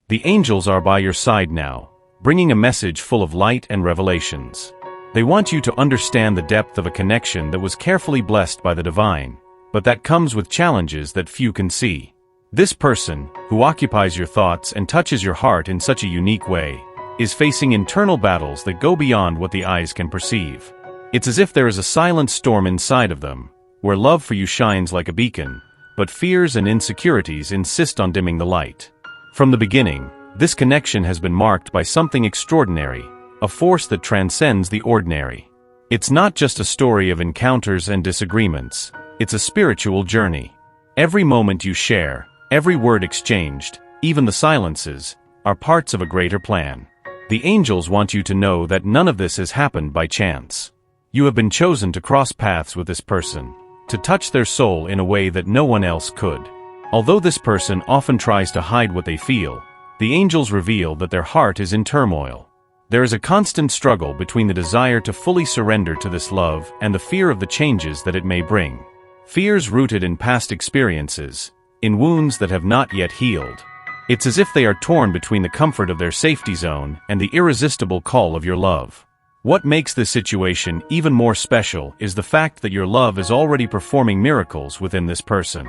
The angels are by your side now, bringing a message full of light and revelations. They want you to understand the depth of a connection that was carefully blessed by the divine, but that comes with challenges that few can see. This person, who occupies your thoughts and touches your heart in such a unique way, is facing internal battles that go beyond what the eyes can perceive. It's as if there is a silent storm inside of them, where love for you shines like a beacon, but fears and insecurities insist on dimming the light. From the beginning, this connection has been marked by something extraordinary, a force that transcends the ordinary. It's not just a story of encounters and disagreements, it's a spiritual journey. Every moment you share, every word exchanged, even the silences, are parts of a greater plan. The angels want you to know that none of this has happened by chance. You have been chosen to cross paths with this person, to touch their soul in a way that no one else could. Although this person often tries to hide what they feel, the angels reveal that their heart is in turmoil. There is a constant struggle between the desire to fully surrender to this love and the fear of the changes that it may bring. Fears rooted in past experiences, in wounds that have not yet healed. It's as if they are torn between the comfort of their safety zone and the irresistible call of your love. What makes this situation even more special is the fact that your love is already performing miracles within this person.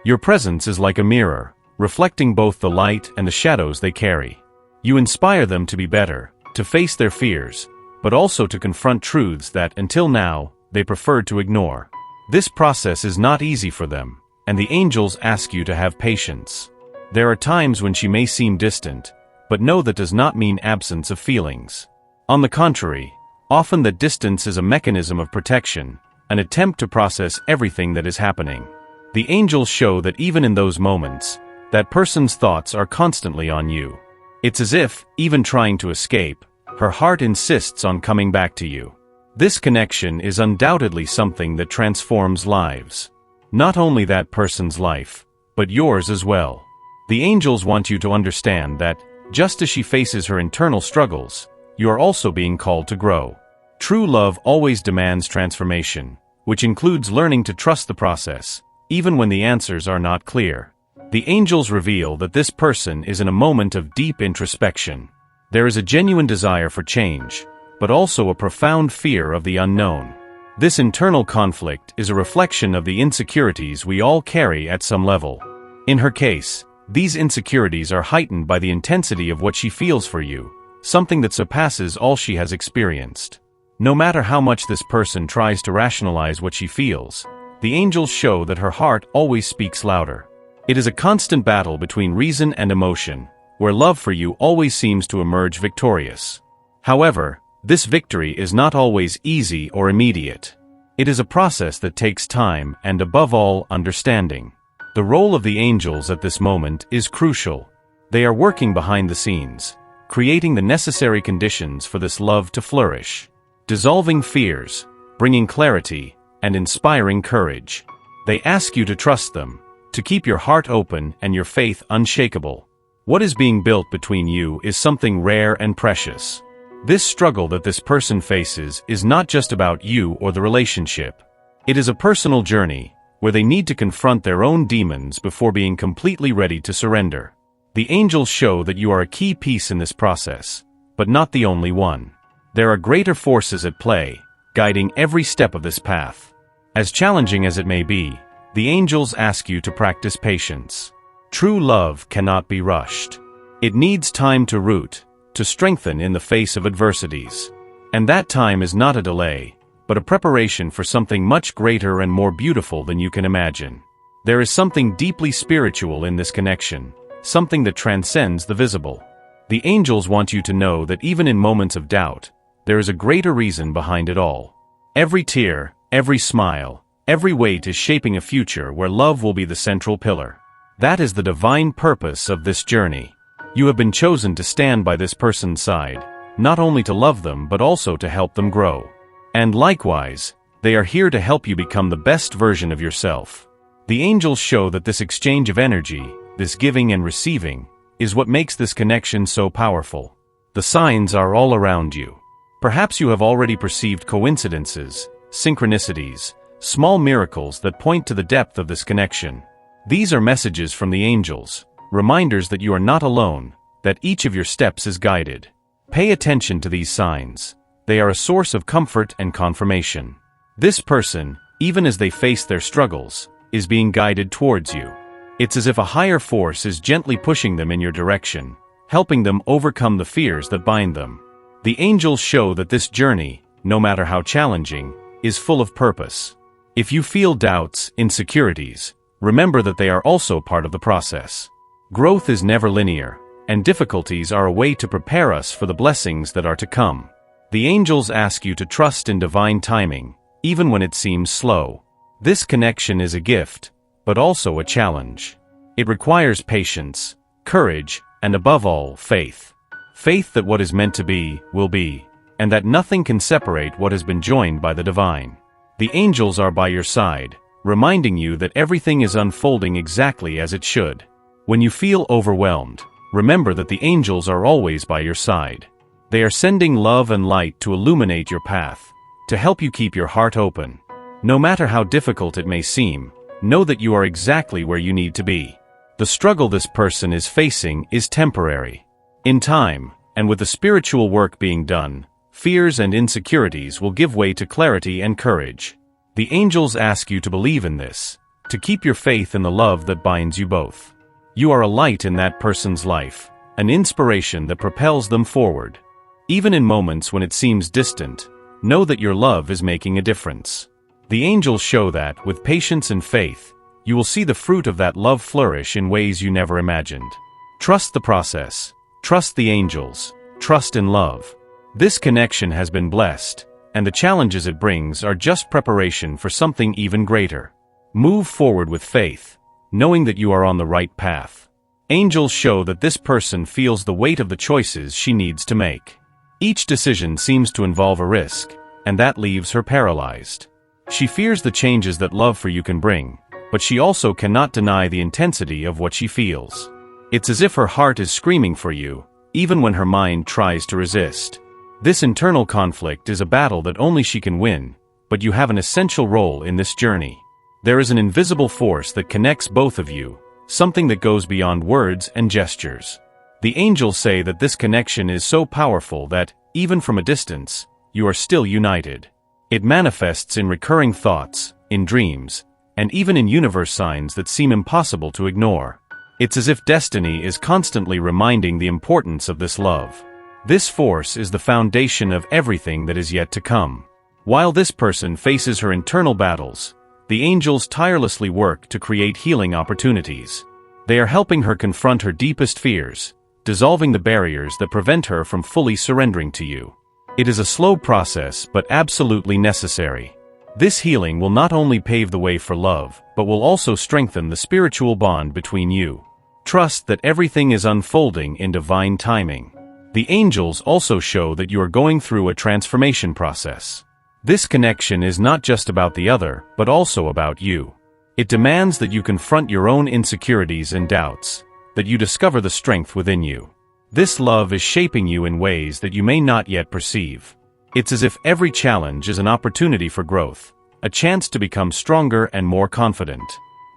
Your presence is like a mirror, reflecting both the light and the shadows they carry. You inspire them to be better, to face their fears, but also to confront truths that, until now, they preferred to ignore. This process is not easy for them, and the angels ask you to have patience. There are times when she may seem distant, but know that does not mean absence of feelings. On the contrary, often that distance is a mechanism of protection, an attempt to process everything that is happening. The angels show that even in those moments, that person's thoughts are constantly on you. It's as if, even trying to escape, her heart insists on coming back to you. This connection is undoubtedly something that transforms lives. Not only that person's life, but yours as well. The angels want you to understand that, just as she faces her internal struggles, you are also being called to grow. True love always demands transformation, which includes learning to trust the process, even when the answers are not clear. The angels reveal that this person is in a moment of deep introspection. There is a genuine desire for change, but also a profound fear of the unknown. This internal conflict is a reflection of the insecurities we all carry at some level. In her case, these insecurities are heightened by the intensity of what she feels for you, something that surpasses all she has experienced. No matter how much this person tries to rationalize what she feels, the angels show that her heart always speaks louder. It is a constant battle between reason and emotion, where love for you always seems to emerge victorious. However, this victory is not always easy or immediate. It is a process that takes time and, above all, understanding. The role of the angels at this moment is crucial. They are working behind the scenes, creating the necessary conditions for this love to flourish, dissolving fears, bringing clarity, and inspiring courage. They ask you to trust them, to keep your heart open and your faith unshakable. What is being built between you is something rare and precious. This struggle that this person faces is not just about you or the relationship. It is a personal journey, where they need to confront their own demons before being completely ready to surrender. The angels show that you are a key piece in this process, but not the only one. There are greater forces at play, guiding every step of this path. As challenging as it may be, the angels ask you to practice patience. True love cannot be rushed. It needs time to root, to strengthen in the face of adversities. And that time is not a delay, but a preparation for something much greater and more beautiful than you can imagine. There is something deeply spiritual in this connection, something that transcends the visible. The angels want you to know that even in moments of doubt, there is a greater reason behind it all. Every tear, every smile, every weight is shaping a future where love will be the central pillar. That is the divine purpose of this journey. You have been chosen to stand by this person's side, not only to love them but also to help them grow. And likewise, they are here to help you become the best version of yourself. The angels show that this exchange of energy, this giving and receiving, is what makes this connection so powerful. The signs are all around you. Perhaps you have already perceived coincidences, synchronicities, small miracles that point to the depth of this connection. These are messages from the angels, reminders that you are not alone, that each of your steps is guided. Pay attention to these signs. They are a source of comfort and confirmation. This person, even as they face their struggles, is being guided towards you. It's as if a higher force is gently pushing them in your direction, helping them overcome the fears that bind them. The angels show that this journey, no matter how challenging, is full of purpose. If you feel doubts, insecurities, remember that they are also part of the process. Growth is never linear, and difficulties are a way to prepare us for the blessings that are to come. The angels ask you to trust in divine timing, even when it seems slow. This connection is a gift, but also a challenge. It requires patience, courage, and above all, faith. Faith that what is meant to be, will be, and that nothing can separate what has been joined by the divine. The angels are by your side, reminding you that everything is unfolding exactly as it should. When you feel overwhelmed, remember that the angels are always by your side. They are sending love and light to illuminate your path, to help you keep your heart open. No matter how difficult it may seem, know that you are exactly where you need to be. The struggle this person is facing is temporary. In time, and with the spiritual work being done, fears and insecurities will give way to clarity and courage. The angels ask you to believe in this, to keep your faith in the love that binds you both. You are a light in that person's life, an inspiration that propels them forward. Even in moments when it seems distant, know that your love is making a difference. The angels show that, with patience and faith, you will see the fruit of that love flourish in ways you never imagined. Trust the process, trust the angels, trust in love. This connection has been blessed, and the challenges it brings are just preparation for something even greater. Move forward with faith, knowing that you are on the right path. Angels show that this person feels the weight of the choices she needs to make. Each decision seems to involve a risk, and that leaves her paralyzed. She fears the changes that love for you can bring, but she also cannot deny the intensity of what she feels. It's as if her heart is screaming for you, even when her mind tries to resist. This internal conflict is a battle that only she can win, but you have an essential role in this journey. There is an invisible force that connects both of you, something that goes beyond words and gestures. The angels say that this connection is so powerful that, even from a distance, you are still united. It manifests in recurring thoughts, in dreams, and even in universe signs that seem impossible to ignore. It's as if destiny is constantly reminding the importance of this love. This force is the foundation of everything that is yet to come. While this person faces her internal battles, the angels tirelessly work to create healing opportunities. They are helping her confront her deepest fears, dissolving the barriers that prevent her from fully surrendering to you. It is a slow process but absolutely necessary. This healing will not only pave the way for love, but will also strengthen the spiritual bond between you. Trust that everything is unfolding in divine timing. The angels also show that you are going through a transformation process. This connection is not just about the other, but also about you. It demands that you confront your own insecurities and doubts, that you discover the strength within you. This love is shaping you in ways that you may not yet perceive. It's as if every challenge is an opportunity for growth, a chance to become stronger and more confident.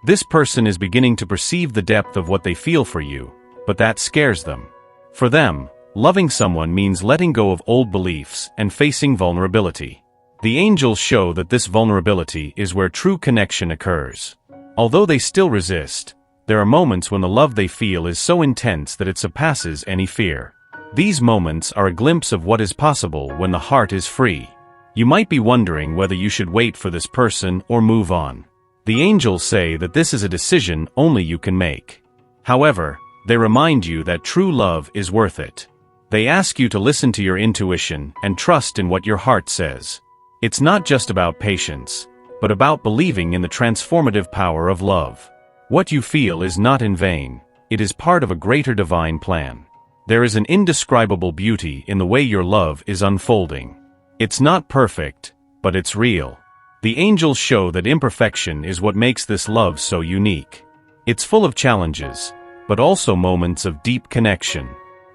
This person is beginning to perceive the depth of what they feel for you, but that scares them. For them, loving someone means letting go of old beliefs and facing vulnerability. The angels show that this vulnerability is where true connection occurs. Although they still resist, there are moments when the love they feel is so intense that it surpasses any fear. These moments are a glimpse of what is possible when the heart is free. You might be wondering whether you should wait for this person or move on. The angels say that this is a decision only you can make. However, they remind you that true love is worth it. They ask you to listen to your intuition and trust in what your heart says. It's not just about patience, but about believing in the transformative power of love. What you feel is not in vain. It is part of a greater divine plan. There is an indescribable beauty in the way your love is unfolding. It's not perfect, but it's real. The angels show that imperfection is what makes this love so unique. It's full of challenges, but also moments of deep connection.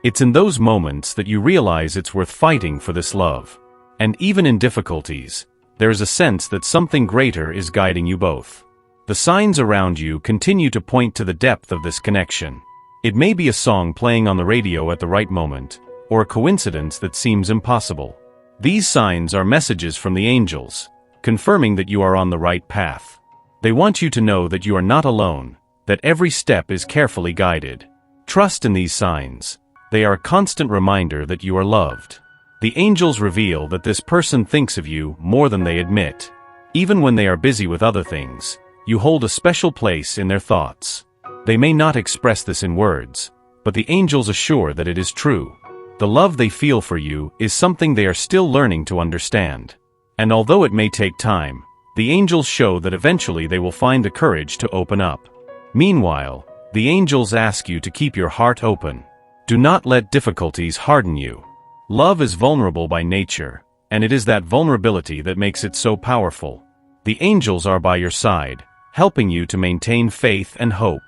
It's in those moments that you realize it's worth fighting for this love. And even in difficulties, there is a sense that something greater is guiding you both. The signs around you continue to point to the depth of this connection. It may be a song playing on the radio at the right moment, or a coincidence that seems impossible. These signs are messages from the angels, confirming that you are on the right path. They want you to know that you are not alone, that every step is carefully guided. Trust in these signs. They are a constant reminder that you are loved. The angels reveal that this person thinks of you more than they admit. Even when they are busy with other things, you hold a special place in their thoughts. They may not express this in words, but the angels assure that it is true. The love they feel for you is something they are still learning to understand. And although it may take time, the angels show that eventually they will find the courage to open up. Meanwhile, the angels ask you to keep your heart open. Do not let difficulties harden you. Love is vulnerable by nature, and it is that vulnerability that makes it so powerful. The angels are by your side, helping you to maintain faith and hope.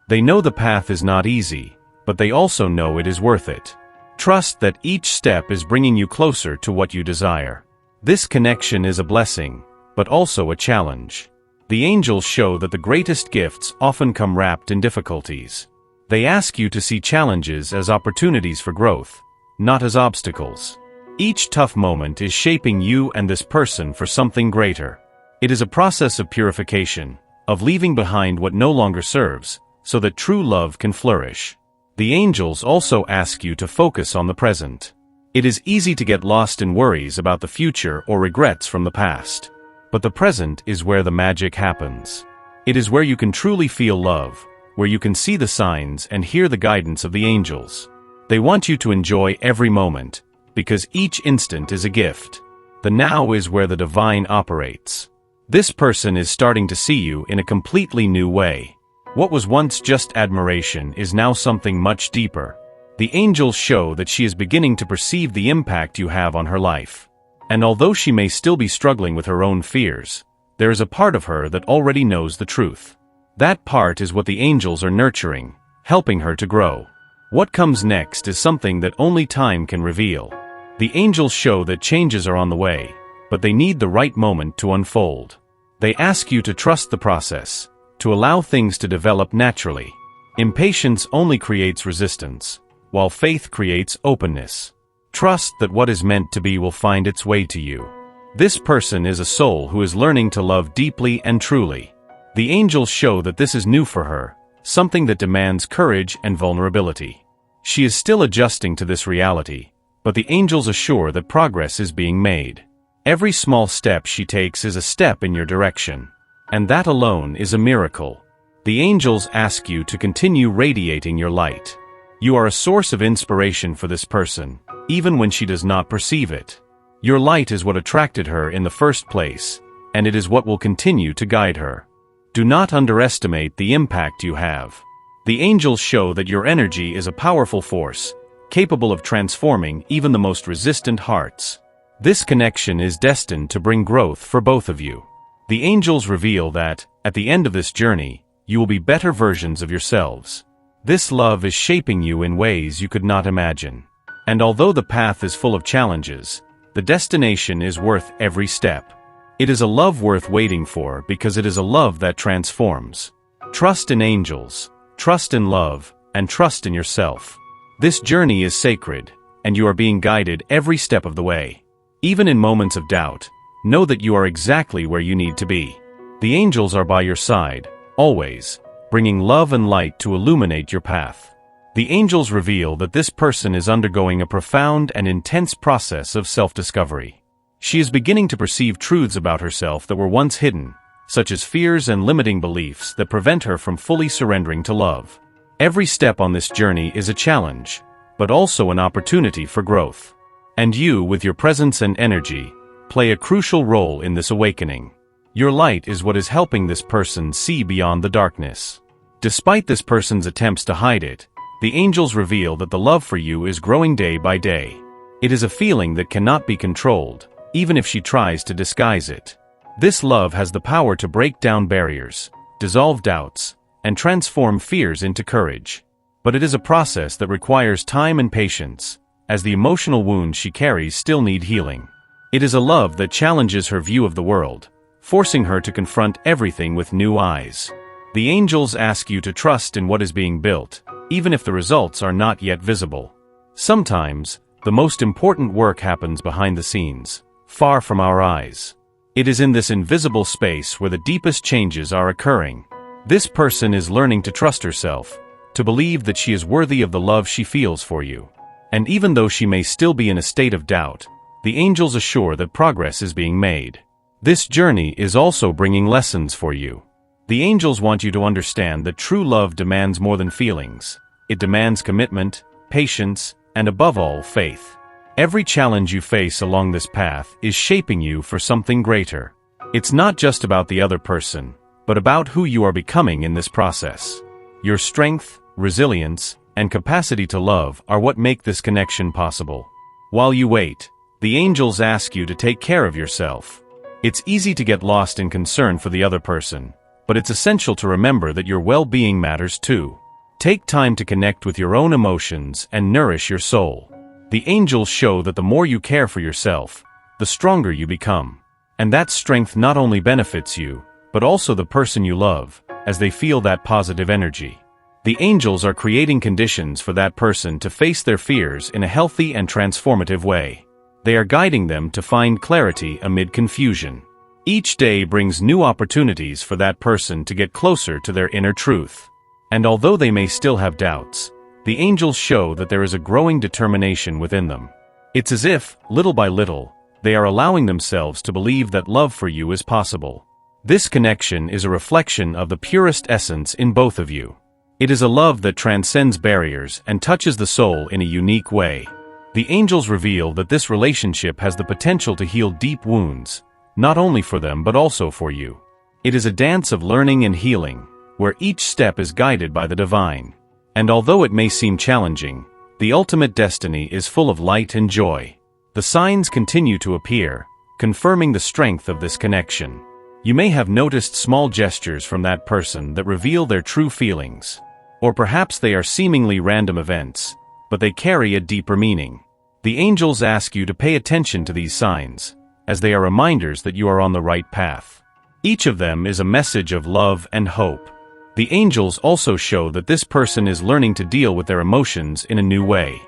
They know the path is not easy, but they also know it is worth it. Trust that each step is bringing you closer to what you desire. This connection is a blessing, but also a challenge. The angels show that the greatest gifts often come wrapped in difficulties. They ask you to see challenges as opportunities for growth, not as obstacles. Each tough moment is shaping you and this person for something greater. It is a process of purification, of leaving behind what no longer serves, so that true love can flourish. The angels also ask you to focus on the present. It is easy to get lost in worries about the future or regrets from the past. But the present is where the magic happens. It is where you can truly feel love, where you can see the signs and hear the guidance of the angels. They want you to enjoy every moment, because each instant is a gift. The now is where the divine operates. This person is starting to see you in a completely new way. What was once just admiration is now something much deeper. The angels show that she is beginning to perceive the impact you have on her life. And although she may still be struggling with her own fears, there is a part of her that already knows the truth. That part is what the angels are nurturing, helping her to grow. What comes next is something that only time can reveal. The angels show that changes are on the way, but they need the right moment to unfold. They ask you to trust the process, to allow things to develop naturally. Impatience only creates resistance, while faith creates openness. Trust that what is meant to be will find its way to you. This person is a soul who is learning to love deeply and truly. The angels show that this is new for her, something that demands courage and vulnerability. She is still adjusting to this reality, but the angels assure that progress is being made. Every small step she takes is a step in your direction, and that alone is a miracle. The angels ask you to continue radiating your light. You are a source of inspiration for this person, even when she does not perceive it. Your light is what attracted her in the first place, and it is what will continue to guide her. Do not underestimate the impact you have. The angels show that your energy is a powerful force, capable of transforming even the most resistant hearts. This connection is destined to bring growth for both of you. The angels reveal that, at the end of this journey, you will be better versions of yourselves. This love is shaping you in ways you could not imagine. And although the path is full of challenges, the destination is worth every step. It is a love worth waiting for because it is a love that transforms. Trust in angels, trust in love, and trust in yourself. This journey is sacred, and you are being guided every step of the way. Even in moments of doubt, know that you are exactly where you need to be. The angels are by your side, always, bringing love and light to illuminate your path. The angels reveal that this person is undergoing a profound and intense process of self-discovery. She is beginning to perceive truths about herself that were once hidden, such as fears and limiting beliefs that prevent her from fully surrendering to love. Every step on this journey is a challenge, but also an opportunity for growth. And you, with your presence and energy, play a crucial role in this awakening. Your light is what is helping this person see beyond the darkness. Despite this person's attempts to hide it, the angels reveal that the love for you is growing day by day. It is a feeling that cannot be controlled, even if she tries to disguise it. This love has the power to break down barriers, dissolve doubts, and transform fears into courage. But it is a process that requires time and patience, as the emotional wounds she carries still need healing. It is a love that challenges her view of the world, forcing her to confront everything with new eyes. The angels ask you to trust in what is being built, even if the results are not yet visible. Sometimes, the most important work happens behind the scenes, far from our eyes. It is in this invisible space where the deepest changes are occurring. This person is learning to trust herself, to believe that she is worthy of the love she feels for you. And even though she may still be in a state of doubt, the angels assure that progress is being made. This journey is also bringing lessons for you. The angels want you to understand that true love demands more than feelings. It demands commitment, patience, and above all, faith. Every challenge you face along this path is shaping you for something greater. It's not just about the other person, but about who you are becoming in this process. Your strength, resilience, and capacity to love are what make this connection possible. While you wait, the angels ask you to take care of yourself. It's easy to get lost in concern for the other person, but it's essential to remember that your well-being matters too. Take time to connect with your own emotions and nourish your soul. The angels show that the more you care for yourself, the stronger you become. And that strength not only benefits you, but also the person you love, as they feel that positive energy. The angels are creating conditions for that person to face their fears in a healthy and transformative way. They are guiding them to find clarity amid confusion. Each day brings new opportunities for that person to get closer to their inner truth. And although they may still have doubts, the angels show that there is a growing determination within them. It's as if, little by little, they are allowing themselves to believe that love for you is possible. This connection is a reflection of the purest essence in both of you. It is a love that transcends barriers and touches the soul in a unique way. The angels reveal that this relationship has the potential to heal deep wounds, not only for them but also for you. It is a dance of learning and healing, where each step is guided by the divine. And although it may seem challenging, the ultimate destiny is full of light and joy. The signs continue to appear, confirming the strength of this connection. You may have noticed small gestures from that person that reveal their true feelings. Or perhaps they are seemingly random events, but they carry a deeper meaning. The angels ask you to pay attention to these signs, as they are reminders that you are on the right path. Each of them is a message of love and hope. The angels also show that this person is learning to deal with their emotions in a new way.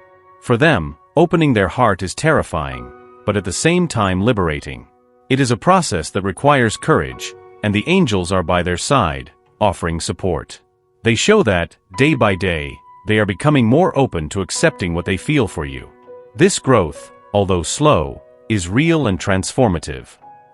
For them, opening their heart is terrifying, but at the same time liberating. It is a process that requires courage, and the angels are by their side, offering support. They show that, day by day, they are becoming more open to accepting what they feel for you. This growth, although slow, is real and transformative.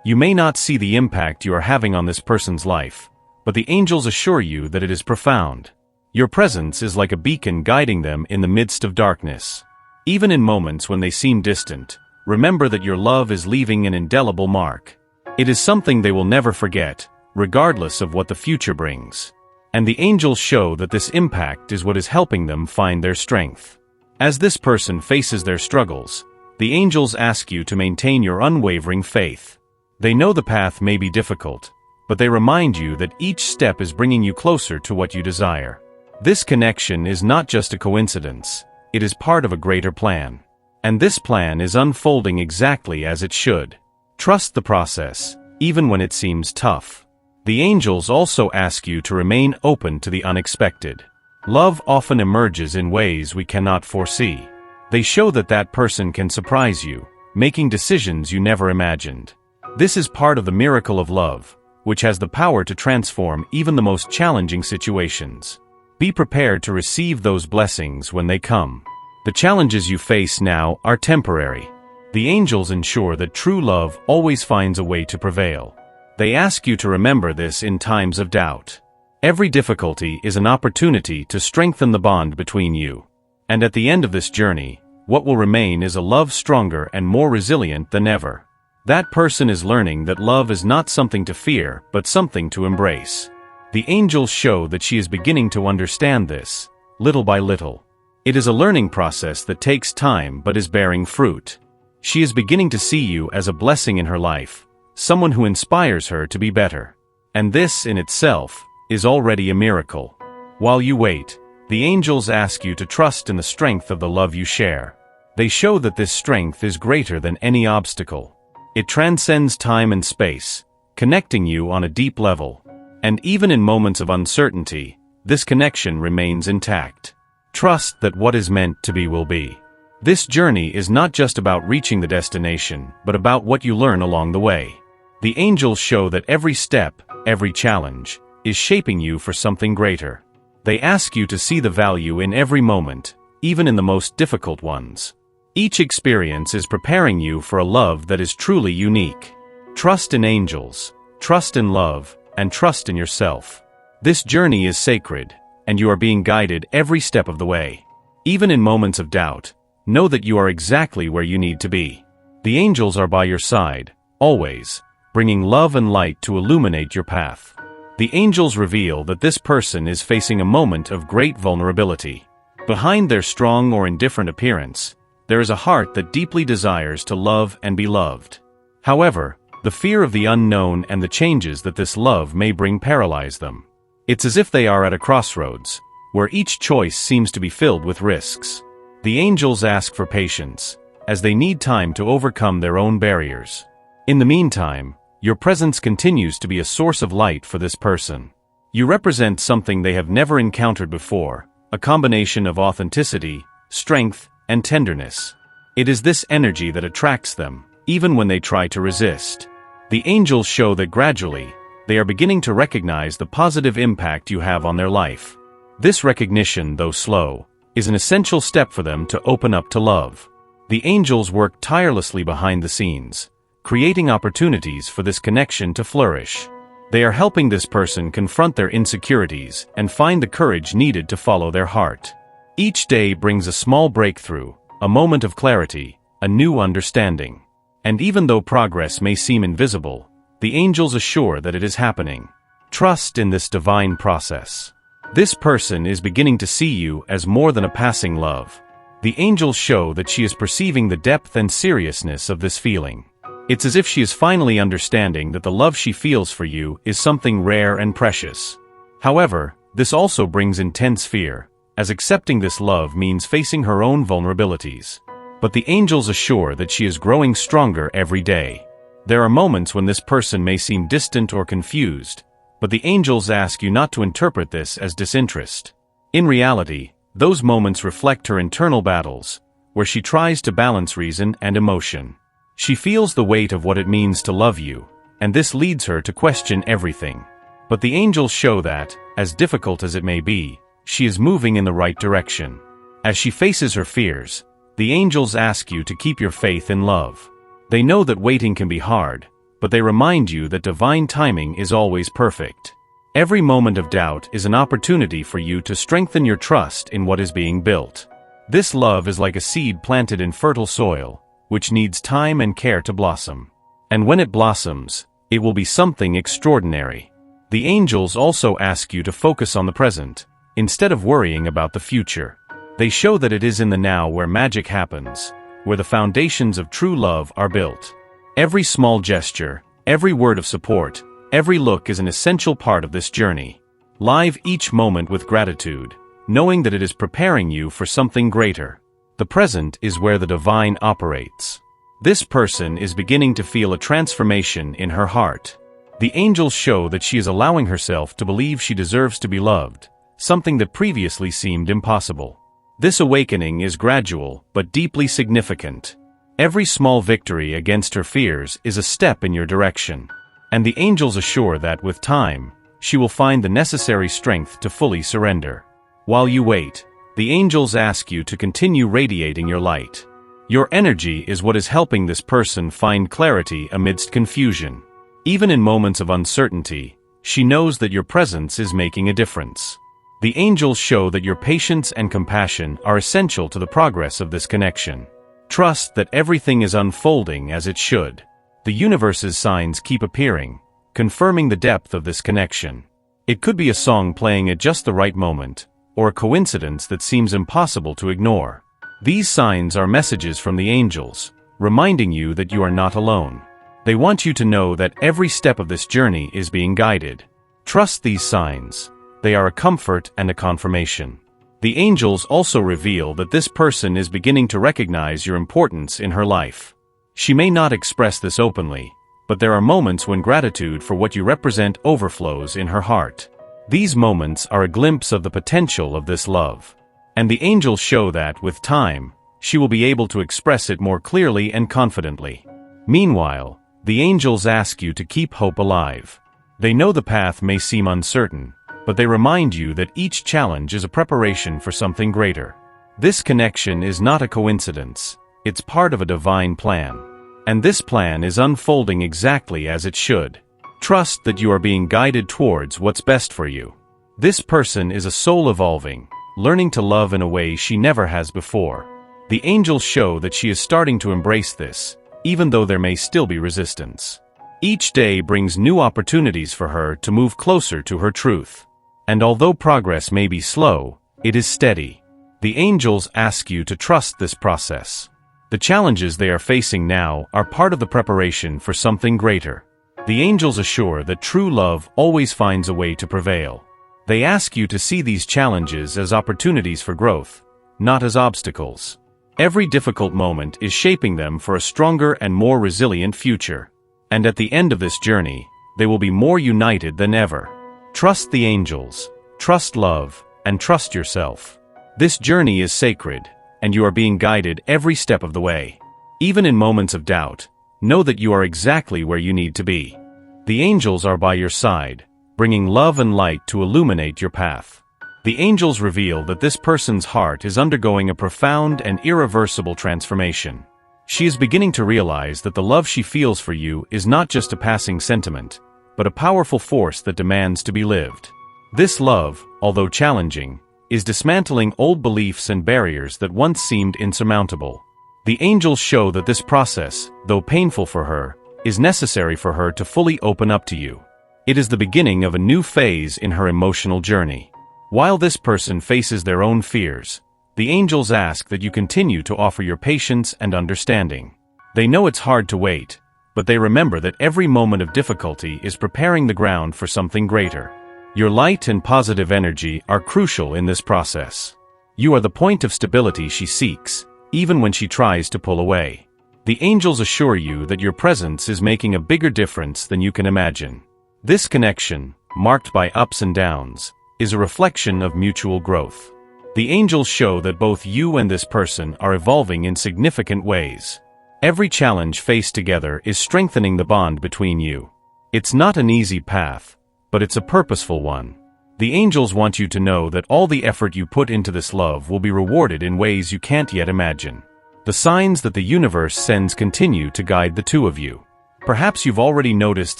You may not see the impact you are having on this person's life, but the angels assure you that it is profound. Your presence is like a beacon guiding them in the midst of darkness. Even in moments when they seem distant, remember that your love is leaving an indelible mark. It is something they will never forget, regardless of what the future brings. And the angels show that this impact is what is helping them find their strength. As this person faces their struggles, the angels ask you to maintain your unwavering faith. They know the path may be difficult, but they remind you that each step is bringing you closer to what you desire. This connection is not just a coincidence, it is part of a greater plan. And this plan is unfolding exactly as it should. Trust the process, even when it seems tough. The angels also ask you to remain open to the unexpected. Love often emerges in ways we cannot foresee. They show that that person can surprise you, making decisions you never imagined. This is part of the miracle of love, which has the power to transform even the most challenging situations. Be prepared to receive those blessings when they come. The challenges you face now are temporary. The angels ensure that true love always finds a way to prevail. They ask you to remember this in times of doubt. Every difficulty is an opportunity to strengthen the bond between you. And at the end of this journey, what will remain is a love stronger and more resilient than ever. That person is learning that love is not something to fear, but something to embrace. The angels show that she is beginning to understand this, little by little. It is a learning process that takes time but is bearing fruit. She is beginning to see you as a blessing in her life, someone who inspires her to be better. And this, in itself, is already a miracle. While you wait, the angels ask you to trust in the strength of the love you share. They show that this strength is greater than any obstacle. It transcends time and space, connecting you on a deep level. And even in moments of uncertainty, this connection remains intact. Trust that what is meant to be will be. This journey is not just about reaching the destination, but about what you learn along the way. The angels show that every step, every challenge, is shaping you for something greater. They ask you to see the value in every moment, even in the most difficult ones. Each experience is preparing you for a love that is truly unique. Trust in angels, trust in love, and trust in yourself. This journey is sacred, and you are being guided every step of the way. Even in moments of doubt, know that you are exactly where you need to be. The angels are by your side, always, bringing love and light to illuminate your path. The angels reveal that this person is facing a moment of great vulnerability. Behind their strong or indifferent appearance, there is a heart that deeply desires to love and be loved. However, the fear of the unknown and the changes that this love may bring paralyze them. It's as if they are at a crossroads, where each choice seems to be filled with risks. The angels ask for patience, as they need time to overcome their own barriers. In the meantime, your presence continues to be a source of light for this person. You represent something they have never encountered before, a combination of authenticity, strength, and tenderness. It is this energy that attracts them, even when they try to resist. The angels show that gradually, they are beginning to recognize the positive impact you have on their life. This recognition, though slow, is an essential step for them to open up to love. The angels work tirelessly behind the scenes, creating opportunities for this connection to flourish. They are helping this person confront their insecurities and find the courage needed to follow their heart. Each day brings a small breakthrough, a moment of clarity, a new understanding. And even though progress may seem invisible, the angels assure that it is happening. Trust in this divine process. This person is beginning to see you as more than a passing love. The angels show that she is perceiving the depth and seriousness of this feeling. It's as if she is finally understanding that the love she feels for you is something rare and precious. However, this also brings intense fear, as accepting this love means facing her own vulnerabilities. But the angels assure that she is growing stronger every day. There are moments when this person may seem distant or confused, but the angels ask you not to interpret this as disinterest. In reality, those moments reflect her internal battles, where she tries to balance reason and emotion. She feels the weight of what it means to love you, and this leads her to question everything. But the angels show that, as difficult as it may be, she is moving in the right direction. As she faces her fears, the angels ask you to keep your faith in love. They know that waiting can be hard, but they remind you that divine timing is always perfect. Every moment of doubt is an opportunity for you to strengthen your trust in what is being built. This love is like a seed planted in fertile soil, which needs time and care to blossom. And when it blossoms, it will be something extraordinary. The angels also ask you to focus on the present, instead of worrying about the future. They show that it is in the now where magic happens, where the foundations of true love are built. Every small gesture, every word of support, every look is an essential part of this journey. Live each moment with gratitude, knowing that it is preparing you for something greater. The present is where the divine operates. This person is beginning to feel a transformation in her heart. The angels show that she is allowing herself to believe she deserves to be loved, something that previously seemed impossible. This awakening is gradual but deeply significant. Every small victory against her fears is a step in your direction. And the angels assure that with time, she will find the necessary strength to fully surrender. While you wait, the angels ask you to continue radiating your light. Your energy is what is helping this person find clarity amidst confusion. Even in moments of uncertainty, she knows that your presence is making a difference. The angels show that your patience and compassion are essential to the progress of this connection. Trust that everything is unfolding as it should. The universe's signs keep appearing, confirming the depth of this connection. It could be a song playing at just the right moment, or a coincidence that seems impossible to ignore. These signs are messages from the angels, reminding you that you are not alone. They want you to know that every step of this journey is being guided. Trust these signs. They are a comfort and a confirmation. The angels also reveal that this person is beginning to recognize your importance in her life. She may not express this openly, but there are moments when gratitude for what you represent overflows in her heart. These moments are a glimpse of the potential of this love. And the angels show that, with time, she will be able to express it more clearly and confidently. Meanwhile, the angels ask you to keep hope alive. They know the path may seem uncertain, but they remind you that each challenge is a preparation for something greater. This connection is not a coincidence. It's part of a divine plan. And this plan is unfolding exactly as it should. Trust that you are being guided towards what's best for you. This person is a soul evolving, learning to love in a way she never has before. The angels show that she is starting to embrace this, even though there may still be resistance. Each day brings new opportunities for her to move closer to her truth. And although progress may be slow, it is steady. The angels ask you to trust this process. The challenges they are facing now are part of the preparation for something greater. The angels assure that true love always finds a way to prevail. They ask you to see these challenges as opportunities for growth, not as obstacles. Every difficult moment is shaping them for a stronger and more resilient future. And at the end of this journey, they will be more united than ever. Trust the angels, trust love, and trust yourself. This journey is sacred, and you are being guided every step of the way. Even in moments of doubt, know that you are exactly where you need to be. The angels are by your side, bringing love and light to illuminate your path. The angels reveal that this person's heart is undergoing a profound and irreversible transformation. She is beginning to realize that the love she feels for you is not just a passing sentiment, but a powerful force that demands to be lived. This love, although challenging, is dismantling old beliefs and barriers that once seemed insurmountable. The angels show that this process, though painful for her, is necessary for her to fully open up to you. It is the beginning of a new phase in her emotional journey. While this person faces their own fears, the angels ask that you continue to offer your patience and understanding. They know it's hard to wait, but they remember that every moment of difficulty is preparing the ground for something greater. Your light and positive energy are crucial in this process. You are the point of stability she seeks, even when she tries to pull away. The angels assure you that your presence is making a bigger difference than you can imagine. This connection, marked by ups and downs, is a reflection of mutual growth. The angels show that both you and this person are evolving in significant ways. Every challenge faced together is strengthening the bond between you. It's not an easy path, but it's a purposeful one. The angels want you to know that all the effort you put into this love will be rewarded in ways you can't yet imagine. The signs that the universe sends continue to guide the two of you. Perhaps you've already noticed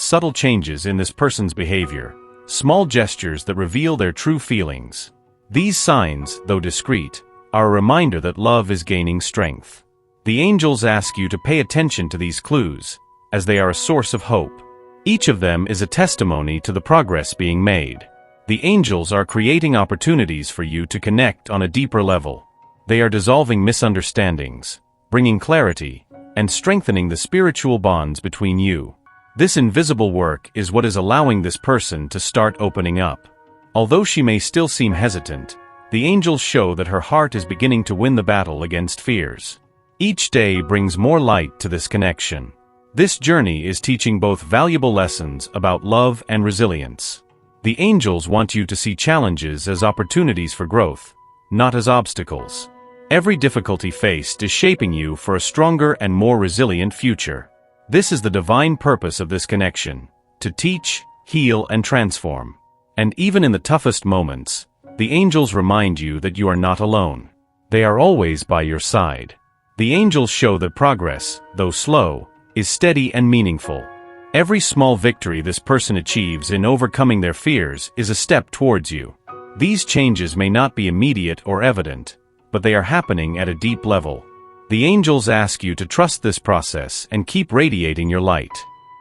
subtle changes in this person's behavior, small gestures that reveal their true feelings. These signs, though discreet, are a reminder that love is gaining strength. The angels ask you to pay attention to these clues, as they are a source of hope. Each of them is a testimony to the progress being made. The angels are creating opportunities for you to connect on a deeper level. They are dissolving misunderstandings, bringing clarity, and strengthening the spiritual bonds between you. This invisible work is what is allowing this person to start opening up. Although she may still seem hesitant, the angels show that her heart is beginning to win the battle against fears. Each day brings more light to this connection. This journey is teaching both valuable lessons about love and resilience. The angels want you to see challenges as opportunities for growth, not as obstacles. Every difficulty faced is shaping you for a stronger and more resilient future. This is the divine purpose of this connection, to teach, heal, and transform. And even in the toughest moments, the angels remind you that you are not alone. They are always by your side. The angels show that progress, though slow, is steady and meaningful. Every small victory this person achieves in overcoming their fears is a step towards you. These changes may not be immediate or evident, but they are happening at a deep level. The angels ask you to trust this process and keep radiating your light.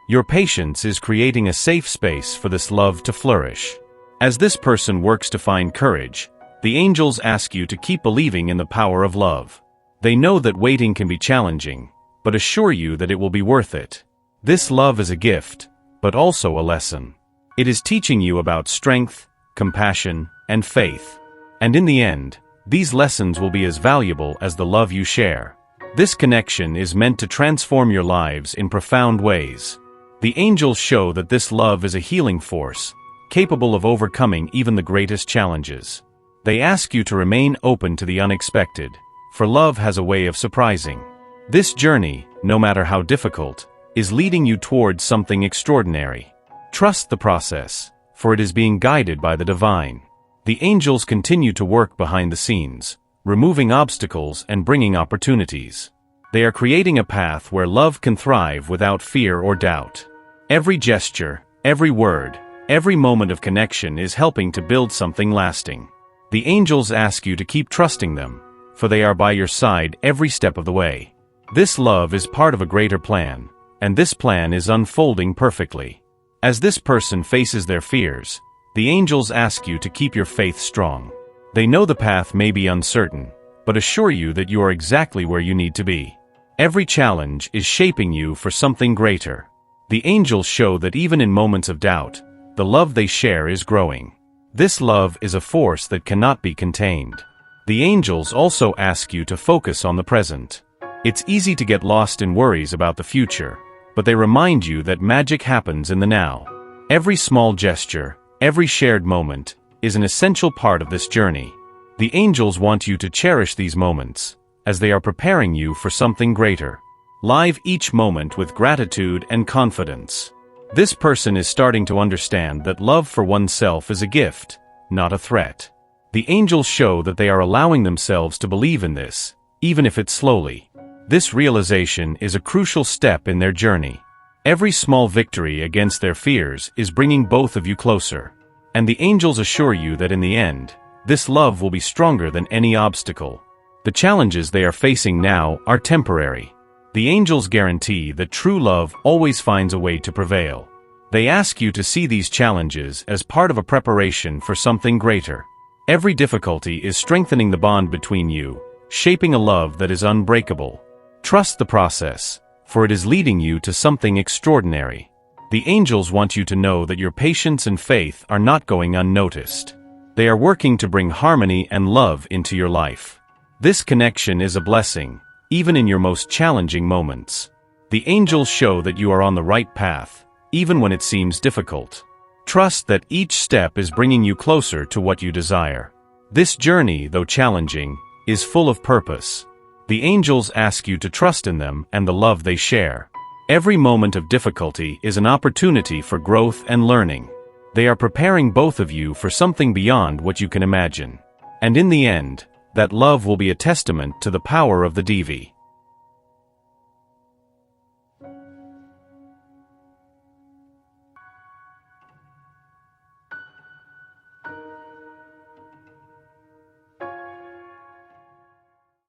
Your patience is creating a safe space for this love to flourish. As this person works to find courage, the angels ask you to keep believing in the power of love. They know that waiting can be challenging, but assure you that it will be worth it. This love is a gift, but also a lesson. It is teaching you about strength, compassion, and faith. And in the end, these lessons will be as valuable as the love you share. This connection is meant to transform your lives in profound ways. The angels show that this love is a healing force, capable of overcoming even the greatest challenges. They ask you to remain open to the unexpected, for love has a way of surprising. This journey, no matter how difficult, is leading you towards something extraordinary. Trust the process, for it is being guided by the divine. The angels continue to work behind the scenes, removing obstacles and bringing opportunities. They are creating a path where love can thrive without fear or doubt. Every gesture, every word, every moment of connection is helping to build something lasting. The angels ask you to keep trusting them, for they are by your side every step of the way. This love is part of a greater plan, and this plan is unfolding perfectly. As this person faces their fears, the angels ask you to keep your faith strong. They know the path may be uncertain, but assure you that you are exactly where you need to be. Every challenge is shaping you for something greater. The angels show that even in moments of doubt, the love they share is growing. This love is a force that cannot be contained. The angels also ask you to focus on the present. It's easy to get lost in worries about the future, but they remind you that magic happens in the now. Every small gesture, every shared moment, is an essential part of this journey. The angels want you to cherish these moments, as they are preparing you for something greater. Live each moment with gratitude and confidence. This person is starting to understand that love for oneself is a gift, not a threat. The angels show that they are allowing themselves to believe in this, even if it's slowly. This realization is a crucial step in their journey. Every small victory against their fears is bringing both of you closer. And the angels assure you that in the end, this love will be stronger than any obstacle. The challenges they are facing now are temporary. The angels guarantee that true love always finds a way to prevail. They ask you to see these challenges as part of a preparation for something greater. Every difficulty is strengthening the bond between you, shaping a love that is unbreakable. Trust the process, for it is leading you to something extraordinary. The angels want you to know that your patience and faith are not going unnoticed. They are working to bring harmony and love into your life. This connection is a blessing, even in your most challenging moments. The angels show that you are on the right path, even when it seems difficult. Trust that each step is bringing you closer to what you desire. This journey, though challenging, is full of purpose. The angels ask you to trust in them and the love they share. Every moment of difficulty is an opportunity for growth and learning. They are preparing both of you for something beyond what you can imagine. And in the end, that love will be a testament to the power of the Divi.